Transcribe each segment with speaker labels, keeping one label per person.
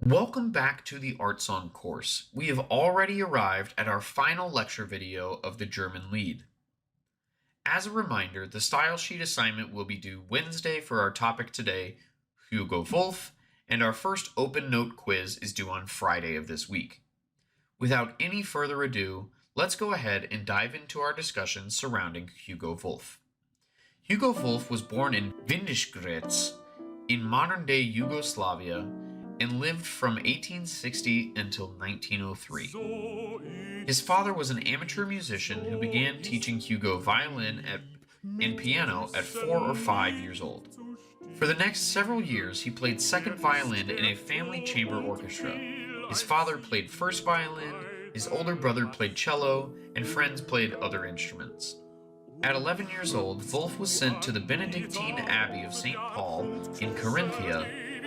Speaker 1: Welcome back to the Art Song course. We have already arrived at our final lecture video of the German Lied. As a reminder, the style sheet assignment will be due Wednesday for our topic today, Hugo Wolf, and our first open note quiz is due on Friday of this week. Without any further ado, let's go ahead and dive into our discussion surrounding Hugo Wolf. Hugo Wolf was born in Windischgrätz in modern-day Yugoslavia and lived from 1860 until 1903. His father was an amateur musician who began teaching Hugo violin and piano at 4 or 5 years old. For the next several years, he played second violin in a family chamber orchestra. His father played first violin, his older brother played cello, and friends played other instruments. At 11 years old, Wolf was sent to the Benedictine Abbey of St. Paul in Carinthia,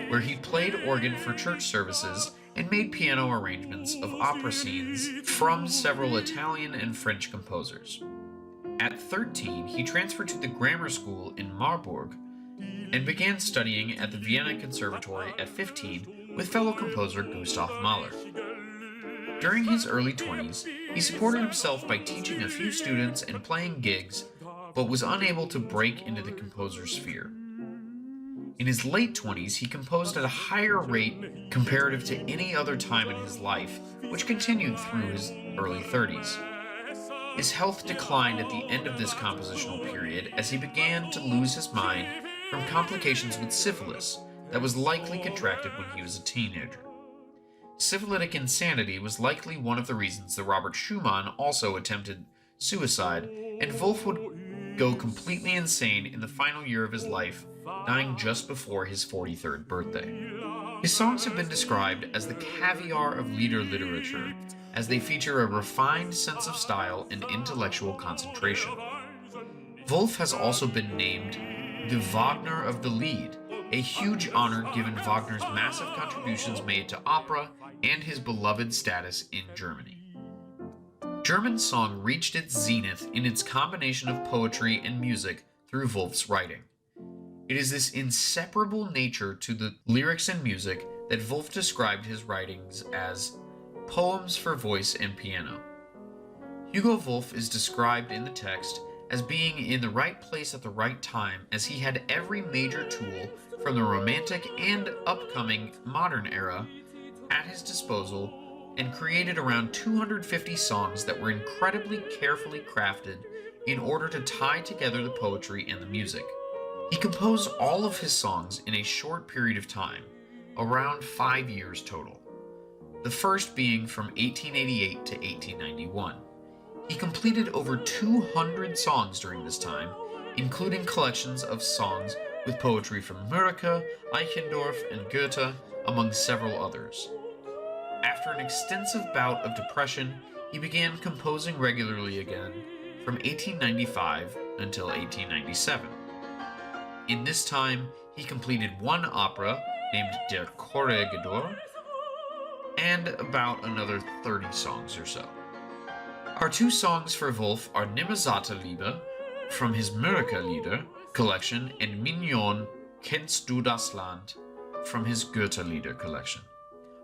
Speaker 1: where he played organ for church services and made piano arrangements of opera scenes from several Italian and French composers. At 13, he transferred to the grammar school in Marburg and began studying at the Vienna Conservatory at 15 with fellow composer Gustav Mahler. During his early 20s, he supported himself by teaching a few students and playing gigs, but was unable to break into the composer sphere. In his late 20s, he composed at a higher rate comparative to any other time in his life, which continued through his early 30s. His health declined at the end of this compositional period as he began to lose his mind from complications with syphilis that was likely contracted when he was a teenager. Syphilitic insanity was likely one of the reasons that Robert Schumann also attempted suicide, and Wolf would go completely insane in the final year of his life, dying just before his 43rd birthday. His songs have been described as the caviar of lieder literature, as they feature a refined sense of style and intellectual concentration. Wolf has also been named the Wagner of the Lied, a huge honor given Wagner's massive contributions made to opera and his beloved status in Germany. German song reached its zenith in its combination of poetry and music through Wolf's writing. It is this inseparable nature to the lyrics and music that Wolf described his writings as poems for voice and piano. Hugo Wolf is described in the text as being in the right place at the right time, as he had every major tool from the Romantic and upcoming modern era at his disposal, and created around 250 songs that were incredibly carefully crafted in order to tie together the poetry and the music. He composed all of his songs in a short period of time, around 5 years total, the first being from 1888 to 1891. He completed over 200 songs during this time, including collections of songs with poetry from Mürike, Eichendorff, and Goethe, among several others. After an extensive bout of depression, he began composing regularly again from 1895 until 1897. In this time, he completed one opera named Der Corregidor and about another 30 songs or so. Our two songs for Wolf are Nimmer Satte Liebe from his Mürike Lieder collection and Mignon, Kennst du das Land from his Goethe Lieder collection.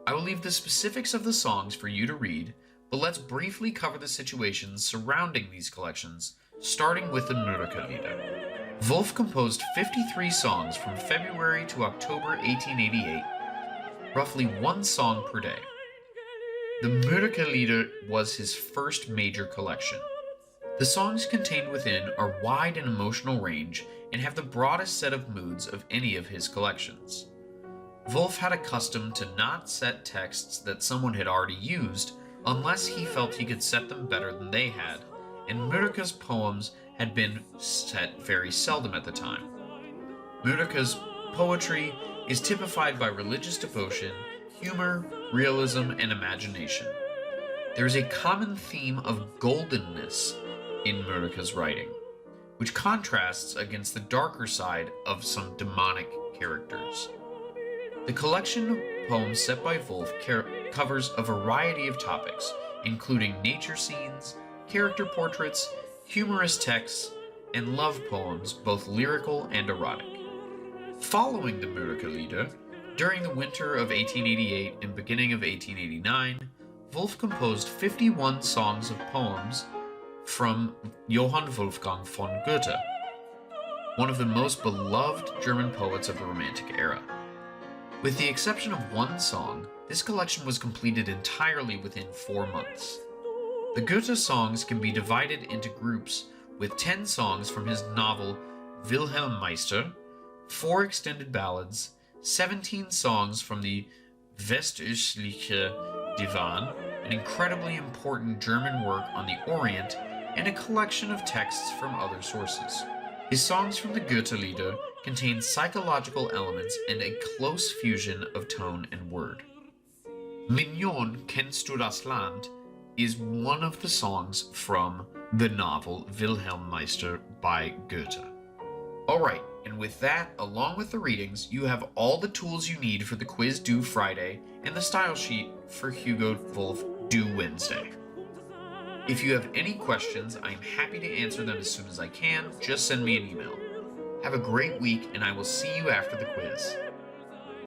Speaker 1: I will leave the specifics of the songs for you to read, but let's briefly cover the situations surrounding these collections, starting with the Mürike Lieder. Wolf composed 53 songs from February to October 1888, roughly one song per day. The Mürike Lieder was his first major collection. The songs contained within are wide in emotional range and have the broadest set of moods of any of his collections. Wolf had a custom to not set texts that someone had already used unless he felt he could set them better than they had, and Mürike's poems had been set very seldom at the time. Mürike's poetry is typified by religious devotion, humor, realism, and imagination. There is a common theme of goldenness in Mürike's writing, which contrasts against the darker side of some demonic characters. The collection of poems set by Wolf covers a variety of topics, including nature scenes, character portraits, humorous texts, and love poems, both lyrical and erotic. Following the Mürike Lieder, During the winter of 1888 and beginning of 1889, Wolf composed 51 songs of poems from Johann Wolfgang von Goethe, one of the most beloved German poets of the Romantic era. With the exception of one song, this collection was completed entirely within 4 months. The Goethe songs can be divided into groups with 10 songs from his novel Wilhelm Meister, 4 extended ballads, 17 songs from the Westöstliche Divan, an incredibly important German work on the Orient, and a collection of texts from other sources. His songs from the Goethe-Lieder contain psychological elements and a close fusion of tone and word. Mignon, kennst du das Land is one of the songs from the novel Wilhelm Meister by Goethe. Alright, and with that, along with the readings, you have all the tools you need for the quiz due Friday and the style sheet for Hugo Wolf due Wednesday. If you have any questions, I am happy to answer them as soon as I can. Just send me an email. Have a great week, and I will see you after the quiz.